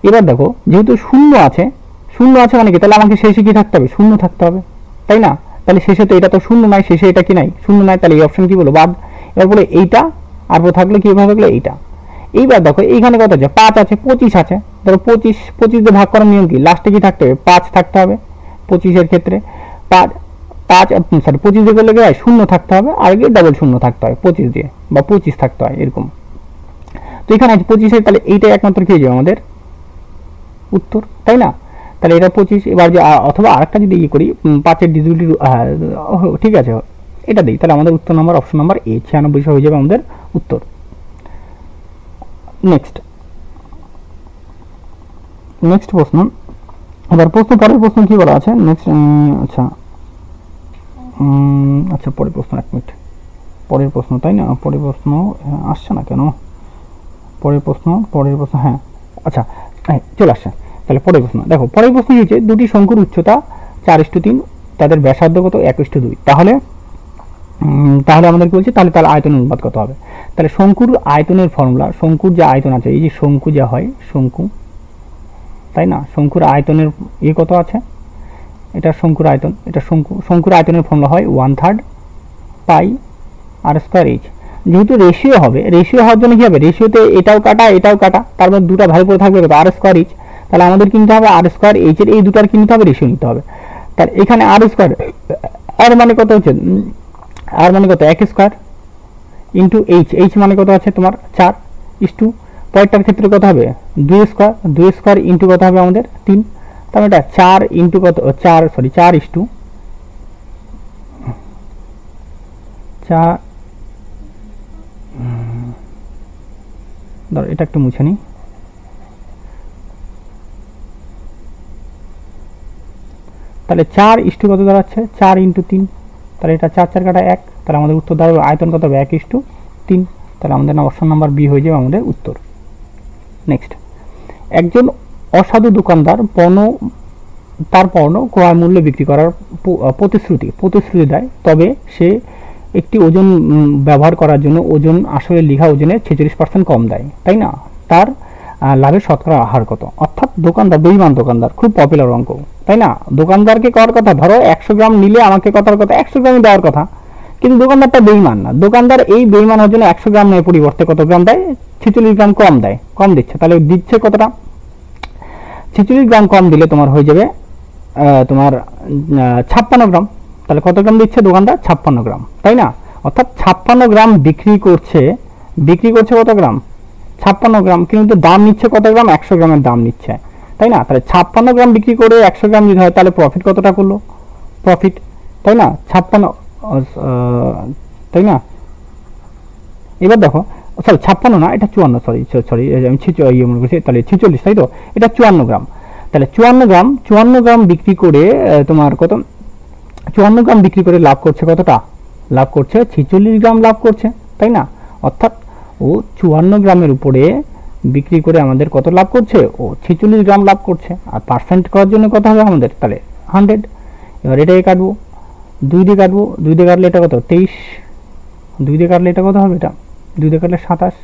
এবার দেখো যেহেতু শূন্য আছে মানে কি, তাহলে আমাকে শেষে কি থাকতে হবে, শূন্য থাকতে হবে, তাই না। তাহলে শেষে তো এটা তো শূন্য নাই, শেষে এটা কি নাই, শূন্য নাই, তাহলে এই অপশন কি বলো বাদ। এবার বলে এইটা আর থাকলে কি ভাবে থাকলে এইটা। এইবার দেখো এইখানে কত আছে, 5 আছে, 25 আছে। ধরো 25 দিয়ে ভাগ করার নিয়ম কি, লাস্টে কি থাকতে হবে, 5 থাকতে হবে 25 এর ক্ষেত্রে। 5 সরি 25 দিয়ে করলে কি হয়, শূন্য থাকতে হবে, আর কি ডাবল শূন্য থাকতে হয় 25 দিয়ে, বা 25 থাকতে হয় এরকম। তো এখানে আছে 25 এর, তাহলে এইটাই একমাত্র কি হয়ে যাবে আমাদের উত্তর, তাই না? তাহলে এটা 25। এবার যে অথবা আরেকটা যদি ইয়ে করি, 5 এর ডিজিবিলিটি, ঠিক আছে এটা দিই, তাহলে আমাদের উত্তর নাম্বার অপশন নাম্বার এ 96 হয়ে যাবে আমাদের উত্তর। নেক্সট প্রশ্ন। এবার পরের প্রশ্ন কি বলা আছে নেক্সট, আচ্ছা পরের প্রশ্ন, এক মিনিট, পরের প্রশ্ন তাই না, পরের প্রশ্ন আসছে না কেন, পরের প্রশ্ন হ্যাঁ আচ্ছা হ্যাঁ চলে আসছে। তাহলে পরের প্রশ্ন দেখো, পরের প্রশ্ন হচ্ছে দুটি শঙ্কুর উচ্চতা 4:3, তাদের ব্যাসার্ধ কত 1:2। তাহলে আমাদের কি বলছে, তাহলে আয়তন অনুপাত কত হবে? তাহলে শঙ্কুর আয়তনের ফর্মুলা, শঙ্কুর যে আয়তন আছে, এই যে শঙ্কু যা হয় শঙ্কু, তাই না, শঙ্কুর আয়তনের কত আছে, এটা শঙ্কুর আয়তন, এটা শঙ্কুর আয়তনের ফর্মুলা হয় 1/3 পাই আর স্কয়ার এইচ। যেহেতু রেশিও হবে, রেশিও হওয়ার জন্য কি হবে, রেশিওতে এটাও কাটা, তারপর দুটো ভাগ করে থাকবে কত, আর স্কয়ার এইচ। তাহলে আমাদের কিনতে হবে আর স্কয়ার এইচ এর, এই দুটার কিনতে হবে, রেশিও নিতে হবে। তাহলে এখানে আর স্কয়ার, আর মানে কত হচ্ছে, আর মানে কত 1 স্কয়ার ইন্টু এইচ মানে কত আছে তোমার 4:2। পরেরটার ক্ষেত্রে কত হবে 2 স্কয়ার ইন্টু কত হবে আমাদের 3। তাহলে এটা 4 ইন্টু কত 4 ধর এটা একটু মুছে নিই। তাহলে 4 কত দাঁড়াচ্ছে, 4 ইন্টু 3, তাহলে এটা 4 কাটা 1, তাহলে আমাদের উত্তর দাঁড়াবে আয়তন কত হবে 1:3। তাহলে আমাদের অপশন নাম্বার বি হয়ে যাবে আমাদের উত্তর। নেক্সট, একজন অসাধু দোকানদার তার পণ্য ক্রয় মূল্যে বিক্রি করার প্রতিশ্রুতি দেয়, তবে সে একটি ওজন ব্যবহার করার জন্য ওজন আসলে লেখা ওজনে 46% কম দেয়, তাই না? তার লাভের শতকরা হার কত? অর্থাৎ দোকানদার বেঈমান দোকানদার, খুব পপুলার অঙ্ক, তাই না? দোকানদারকে করার কথা, ধরো 100 গ্রাম নিলে আমাকে কথার কথা 100 গ্রামই দেওয়ার কথা, কিন্তু দোকানদারটা বেঈমান না, দোকানদার এই বেঈমান হওয়ার জন্য 100 গ্রাম নেয়, পরিবর্তে কত গ্রাম দেয়, 46 গ্রাম কম দিচ্ছে। তাহলে দিচ্ছে কতটা, 46 গ্রাম কম দিলে তোমার হয়ে যাবে তোমার 56 গ্রাম। তাহলে কত গ্রাম দিচ্ছে দোকানদার, 56 গ্রাম, তাই না? অর্থাৎ 56 গ্রাম বিক্রি করছে কত গ্রাম, 56 গ্রাম, কিন্তু দাম নিচ্ছে কত গ্রাম, 100 গ্রামের দাম নিচ্ছে, তাই না? তাহলে 56 গ্রাম বিক্রি করে 100 গ্রাম যদি হয়, তাহলে প্রফিট কতটা করলো, প্রফিট, তাই না, 56, তাই না? এবার দেখো, সরি 56 না, এটা 54, সরি আমি মনে করছি, তাহলে 46, তাই তো, এটা 54 গ্রাম। তাহলে 54 গ্রাম বিক্রি করে তোমার কত, 54 গ্রাম বিক্রি করে লাভ করছে কতটা, লাভ করছে 46 গ্রাম লাভ করছে, তাই না? অর্থাৎ ও 54 গ্রামের উপরে বিক্রি করে আমাদের কত লাভ করছে, ও 46 গ্রাম লাভ করছে। আর পার্সেন্ট করার জন্য কত হবে আমাদের, তাহলে 100। এবার এটাকে কাটবো, 2 দিয়ে কাটলে এটা কত 23, 2 দিয়ে কাটলে এটা কত হবে, এটা 2 দিয়ে কাটলে 27,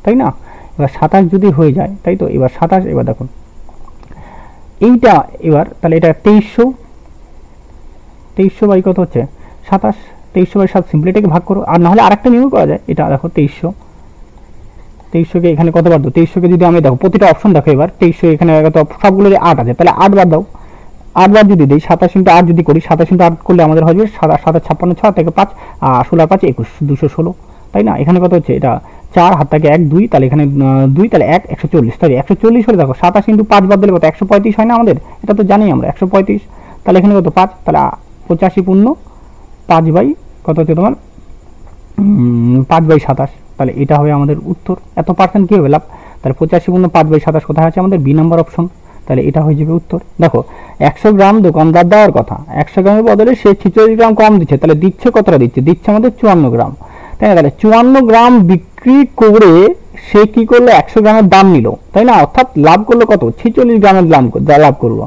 তাই না? এবার 27 যদি হয়ে যায়, তাই তো, এবার 27, এবার দেখুন এইটা, এবার তাহলে এটা 2300 বাই কত হচ্ছে 27, 2300 বাই 7, সিম্পলি এটাকে ভাগ করো। আর নাহলে আরেকটা নিয়ম করা যায়, এটা দেখো 2300 কে এখানে কতবার দাও, 2300 কে যদি আমি দেখো প্রতিটা অপশন দেখো, এবার 2300 এখানে কত, সবগুলো 8 আছে, তাহলে 8 বার দাও, 8 বার যদি দিই, 27 ইন্টু 8 যদি করি, 27 ইন্টু 8 করলে আমাদের হবে 7 56, 6 থেকে 5 16 5 21, 216, তাই না? এখানে কত হচ্ছে, এটা 4 হাত থেকে 1 2, তাহলে এখানে 2, তাহলে 1 140, তাহলে 140 হলে দেখো 27 ইন্টু 5 বাদ দিলে কত, 135 হয় না আমাদের, এটা তো জানি আমরা 135। তাহলে এখানে কত 5, তাহলে 85 পূর্ণ 5 বাই কত হচ্ছে তোমার 5 বাই 27, তাহলে এটা হবে আমাদের উত্তর। এত পার্সেন্ট কি হবে লাভ, তাহলে 85 পূর্ণ 5 বাই 27 কোথায় আছে আমাদের, বি নাম্বার অপশন, তাহলে এটা হয়ে যাবে উত্তর। দেখো 100 গ্রাম দোকানদার দেওয়ার কথা, 100 গ্রামের বদলে সে 46 গ্রাম কম দিচ্ছে, তাহলে দিচ্ছে কতটা, দিচ্ছে আমাদের 54 গ্রাম, তাই না? তাহলে 54 গ্রাম বিক্রি করে সে কি করলো, 100 গ্রামের দাম নিল, তাই না? অর্থাৎ লাভ করলো কত, 46 গ্রামের লাভ করলো।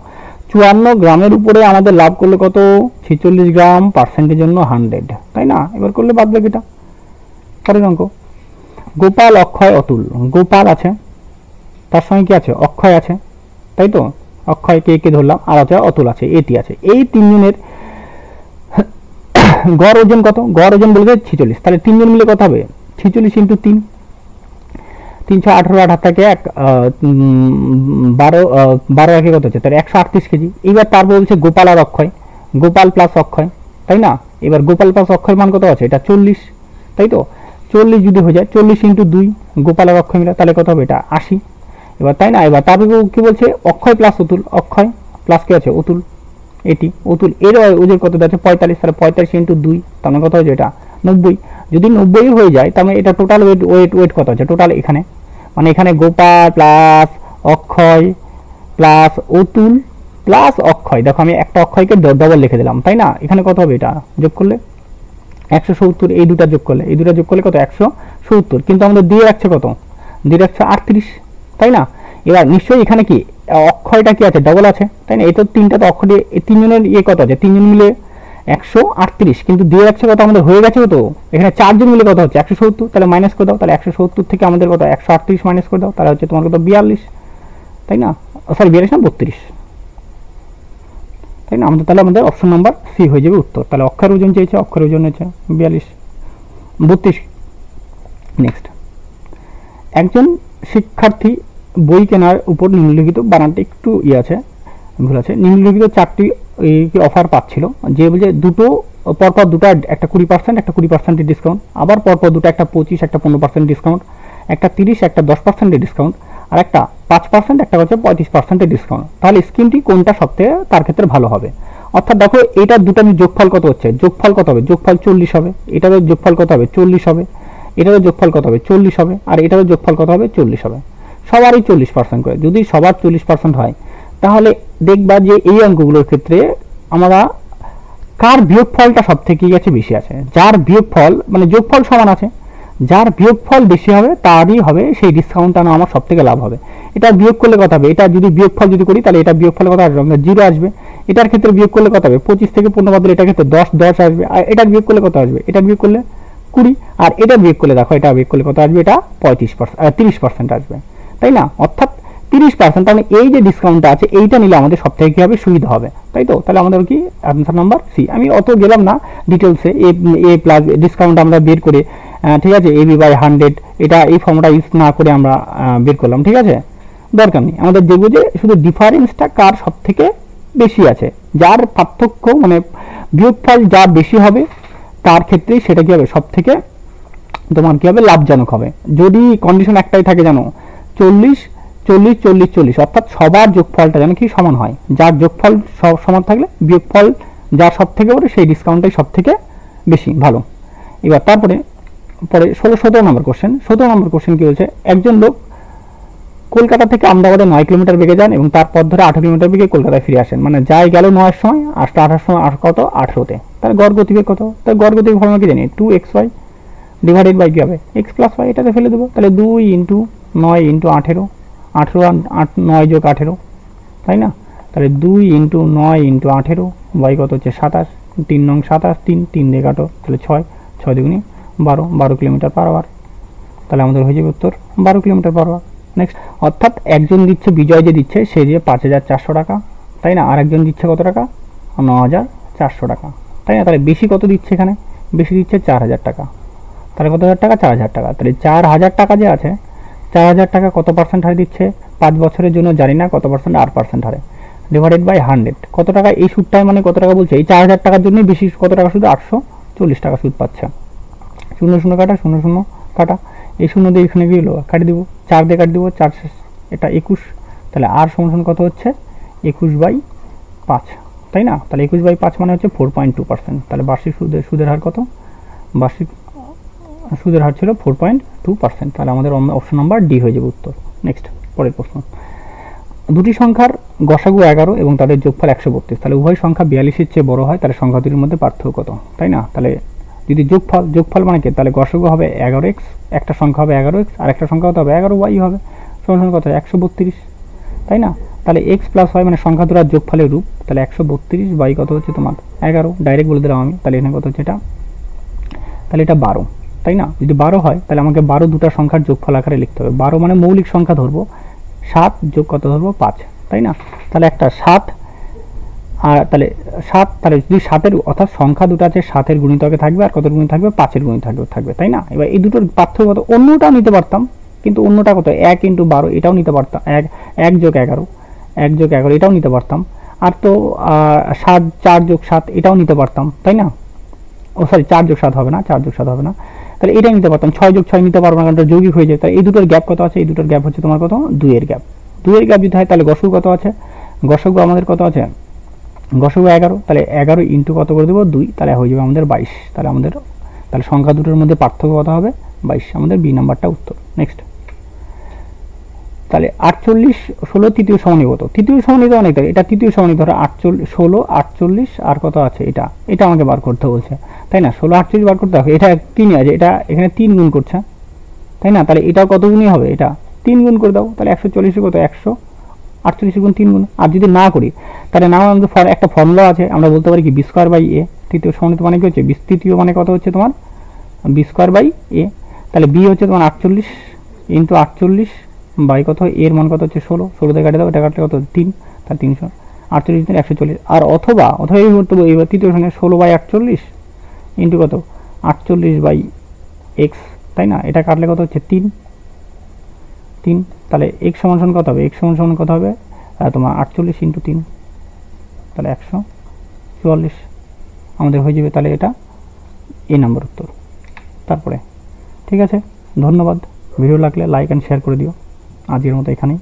54 গ্রামের উপরে আমাদের লাভ করলো কত, 46 গ্রাম, পার্সেন্টের জন্য 100, তাই না? এবার করলে বাদ বাকিটা। পরের অঙ্ক, গোপাল, অক্ষয়, অতুল। গোপাল আছে, তার সঙ্গে কি আছে, অক্ষয় আছে, তাই তো, অক্ষয় কে ধরলাম, আর আছে অতুল আছে, এটি আছে, এই তিনজনের গড় ওজন কত, গড় ওজন বলবে 46, তাহলে তিনজন মিলে কত হবে, 46 ইন্টু 3, 318 8 থেকে 12 একে কত হচ্ছে, তাহলে 138 কেজি। এবার তারপর বলছে গোপাল আর অক্ষয়, গোপাল প্লাস অক্ষয়, তাই না? এবার গোপাল প্লাস অক্ষয়ের মান কত আছে, এটা 40, তাই তো? 40 যদি হয়ে যায় 40 × 2 গোপাল আর অক্ষয় মিলে, তাহলে কত হবে, এটা 80। এবার তাই না? এবার তারপর কি বলছে, অক্ষয় প্লাস অতুল, অক্ষয় প্লাস কি আছে, অতুল, এটি অতুল, এর ওজন কত আছে 45, তাহলে 45 × 2, তার মানে কত হয়েছে, এটা 90। যদি 90 হয়ে যায় তার মানে এটা টোটাল ওয়েট কত আছে, টোটাল এখানে মানে এখানে গোপাল প্লাস অক্ষয় প্লাস অতুল প্লাস অক্ষয়, দেখো আমি একটা অক্ষয়কে ডবল লিখে দিলাম, তাই না? এখানে কত হবে, এটা যোগ করলে 170, এই দুটা যোগ করলে কত, 170, কিন্তু আমাদের দিয়ে রাখছে কত, দিয়ে রাখছে 38, তাই না? এবার নিশ্চয়ই এখানে কি অক্ষয়টা কি আছে, ডবল আছে, তাই না? এই তো তিনটা তো অক্ষয়, এই তিনজনের কত আছে, তিনজন মিলে 138, কিন্তু দিয়ে রাখছে কত, আমাদের হয়ে গেছে কত, এখানে চারজন মিলে কত হচ্ছে 170, তাহলে মাইনাস করে দাও, তাহলে 170 থেকে আমাদের কত 138 মাইনাস করে দাও, তাহলে হচ্ছে তোমার কত 42, তাই না? সরি 42 না 32, তাই না? তাহলে আমাদের অপশন নাম্বার সি হয়ে যাবে উত্তর। তাহলে অক্ষরের ওজন চেয়েছে, অক্ষরের ওজন হচ্ছে 32। নেক্সট, একজন শিক্ষার্থী বই কেনার উপর নিম্নলিখিত, বানানটা একটু আছে, ভুল আছে, নিম্নলিখিত 4টি অফার পাচ্ছিল, যে বলছে দুটো পরপর দুটো একটা 20%, একটা 20% ডিসকাউন্ট, আবার পরপর দুটো একটা 25, একটা 15% ডিসকাউন্ট, একটা 30, একটা 10% ডিসকাউন্ট, আর একটা 5%, একটা হচ্ছে 35% ডিসকাউন্ট। তাহলে স্কিমটি কোনটা সবথেকে তার ক্ষেত্রে ভালো হবে? অর্থাৎ দেখো এটা দুটো যোগফল কত হচ্ছে, যোগফল কত হবে, যোগফল 40 হবে, এটারও যোগফল কত হবে 40 হবে, এটারও যোগফল কত হবে 40 হবে, আর এটারও যোগফল কত হবে 40 হবে, সবারই 40% করে। যদি সবার 40% হয় তাহলে দেখবা যে এই অঙ্কগুলোর ক্ষেত্রে আমরা কার বিয়োগফলটা সব থেকে গেছে বেশি আছে, যার বিয়োগফল মানে যোগফল সমান আছে, যার বিয়োগফল বেশি হবে তারই হবে সেই ডিসকাউন্টটা না আমার সব থেকে লাভ হবে। এটা বিয়োগ করলে কত হবে, এটা যদি বিয়োগফল যদি করি তাহলে এটা বিয়োগফল কত আসবে, 0 আসবে। এটার ক্ষেত্রে বিয়োগ করলে কত হবে, 25 থেকে 15 বাদ দিলে এটার ক্ষেত্রে 10 আসবে, আর এটার বিয়োগ করলে কত আসবে, এটা বিয়োগ করলে 20, আর এটা বিয়োগ করলে দেখো এটা বিয়োগ করলে কত আসবে, এটা 30% আসবে, তাই না? অর্থাৎ 30%, তাহলে এই যে ডিসকাউন্টটা আছে এইটা নিলে আমাদের সব থেকে কি হবে, সুবিধা হবে, তাই তো? তাহলে আমাদের কি আনসার নাম্বার সি। আমি অত গেলাম না ডিটেলসে, এ প্লাস ডিসকাউন্ট আমরা বের করে, ঠিক আছে, AB/100 এটা এই ফর্মটা ইউজ না করে আমরা বের করলাম, ঠিক আছে, দরকার নেই। আমাদের দেখবো যে শুধু ডিফারেন্সটা কার সব থেকে বেশি আছে, যার পার্থক্য মানে বিয়োগফল যার বেশি হবে তার ক্ষেত্রেই সেটা কি হবে, সব থেকে তোমার কি হবে, লাভজনক হবে। যদি কন্ডিশন একটাই থাকে জানো, 40 40 40 40, অর্থাৎ সবার যোগফলটা যেন কি সমান হয়, যার যোগফল সমান থাকলে বিয়োগফল যার সব থেকে বড় সেই ডিসকাউন্টটাই সব থেকে বেশি ভালো। এবার তারপরে 17 নম্বর কোশ্চেন। 17 নম্বর কোশ্চেন কি হচ্ছে, একজন লোক কলকাতা থেকে আহমেদাবাদে 9 কিলোমিটার বেগে যান এবং তার পথ ধরে 18 কিলোমিটার বেগে কলকাতায় ফিরে আসেন, মানে যাই গেল 9-এর সময়, আসতে 18 সময়, আর কত 18তে, তাহলে গড় গতিবেগ কত? তাহলে গড় গতিবেগ ফর্মুলা কি জানি, 2xy ডিভাইডেড বাই কি হবে, x প্লাস y, এটাতে ফেলে দেবো, তাহলে 2 × 9 × 18, 18 আর 9 যোগ 18, তাই না? তাহলে 2 × 9 × 18, y কত হচ্ছে 27, 3 নং 27, 3 দিয়ে কাটো, তাহলে 6, 6 দুগুণে 12 কিলোমিটার পার আওয়ার, তাহলে আমাদের হয়ে যাবে উত্তর 12 কিলোমিটার পার আওয়ার। নেক্সট, অর্থাৎ একজন দিচ্ছে, বিজয় যে দিচ্ছে সে দিয়ে 5400 টাকা, তাই না? আর একজন দিচ্ছে কত টাকা, 9400 টাকা, তাই না? তাহলে বেশি কত দিচ্ছে এখানে, বেশি দিচ্ছে 4000 টাকা, তাহলে কত হাজার টাকা, 4000 টাকা। তাহলে 4000 টাকা যে আছে, 4000 টাকা কত পার্সেন্ট হারে দিচ্ছে, 5 বছরের জন্য জানি না কত পার্সেন্ট, 8% হারে, ডিভাইডেড বাই 100, কত টাকা এই সুদটাই, মানে কত টাকা বলছে, এই 4000 টাকার জন্যই বেশি কত টাকা সুদ, 840 টাকা সুদ পাচ্ছে। 0 0 কাটা, 0 0 কাটা, এই 0 দিয়ে এখানে গিয়ে কাটি দিব, 4 দিয়ে কাটি দিব, 4 এটা 21, তাহলে আর সমান কত হচ্ছে 21/5, তাই না? তাহলে 21/5 মানে হচ্ছে 4.2%, তাহলে বার্ষিক সুদের হার কত, বার্ষিক সুদের হার ছিল 4.2%, তাহলে আমাদের অপশন নাম্বার ডি হয়ে যাবে উত্তর। নেক্সট, পরের প্রশ্ন, দুটি সংখ্যার গসাগু 11 এবং তাদের যোগফল 132, তাহলে উভয় সংখ্যা 42-এর চেয়ে বড় হয়, তাহলে সংখ্যা দুটির মধ্যে পার্থক্য কত, তাই না? তাহলে যদি যোগফল মানে কি, তাহলে গসাগু হবে 11x, একটা সংখ্যা হবে 11x, আর একটা সংখ্যা হবে 11y হবে, সমান কত 132, তাই না? তাহলে x প্লাস y মানে সংখ্যা দুটার যোগফলের রূপ, তাহলে 132 বাই কত হচ্ছে তোমার 11, ডাইরেক্ট বলে দিলাম আমি, তাহলে এখানে কত হচ্ছে এটা, তাহলে এটা 12, তাই না? যদি 12 হয় তাহলে আমাকে 12 দুটা সংখ্যার যোগফল আকারে লিখতে হবে। 12 মানে মৌলিক সংখ্যা ধরবো, 7 যোগ কত ধরবো 5, তাই না? তাহলে একটা 7, আর তাহলে 7, তাহলে যদি 7-এর অর্থাৎ সংখ্যা দুটো আছে 7-এর গুণিতকে থাকবে, আর কত গুণিত থাকবে 5-এর গুণিত থাকবে, তাই না? এবার এই দুটোর পার্থক্য কত, অন্যটাও নিতে পারতাম, কিন্তু অন্যটা কত 1 × 12 এটাও নিতে পারতাম, 1 + 11 1 + 11 এটাও নিতে পারতাম। আর তো 7 4 + 7 এটাও নিতে পারতাম, তাই না? ও সরি 4 + 7 হবে না, 4 + 7 হবে না, তাহলে এটা নিতে পারতাম। 6 + 6 নিতে পারবো না, কারণ এটা যৌগিক হয়ে যায়। তাহলে এই দুটোর গ্যাপ কত আছে? এই দুটোর গ্যাপ হচ্ছে তোমার কত? 2 এর গ্যাপ। 2 এর গ্যাপ যদি হয় তাহলে গসগু কত আছে? গসগু আমাদের কত আছে? গসগু 11, তাহলে 11 ইন্টু কত করে দেবো? 2, তাহলে হয়ে যাবে আমাদের 22। তাহলে সংখ্যা দুটোর মধ্যে পার্থক্য কত হবে? 22। আমাদের বি নাম্বারটা উত্তর। নেক্সট, তাহলে 48 16 তৃতীয় সরণি কত? তৃতীয় সরণি তো অনেক, এটা তৃতীয় সরণি ধরো 16 48 আর কত আছে? এটা আমাকে বার করতে বলছে, তাই না? 16 48 বার করতে হবে। এটা 3 আছে, এটা এখানে 3 গুণ করছে, তাই না? তাহলে এটাও কত গুণই হবে? এটা 3 গুণ করে দাও, তাহলে 140 কত? 148 গুণ 3 গুণ। আর যদি না করি তাহলে নাও আমাদের একটা ফর্মুলা আছে, আমরা বলতে পারি কি b²/a। তৃতীয় সরণিত মানে কি হচ্ছে? তৃতীয় মানে কত হচ্ছে তোমার? b²/a। তাহলে b হচ্ছে তোমার 48 ইন্টু 48 বাই কত? এর মান কত হচ্ছে? 16। 16 দিয়ে কাটে দাও, এটা কাটলে কত? 3, তার 300 48 দিন 140। আর অথবা এই করতে হবে, এইবার তৃতীয় সঙ্গে 16/48 ইন্টু কত? 48/x, তাই না? এটা কাটলে কত হচ্ছে? 3। তাহলে x সমান কত হবে? x সমান কত হবে? তোমার 48 ইন্টু 3, তাহলে 144 আমাদের হয়ে যাবে। তাহলে এটা এ নাম্বার উত্তর। তারপরে ঠিক আছে, ধন্যবাদ। ভিডিও লাগলে লাইক অ্যান্ড শেয়ার করে দিও। আজকের মতো এখানেই।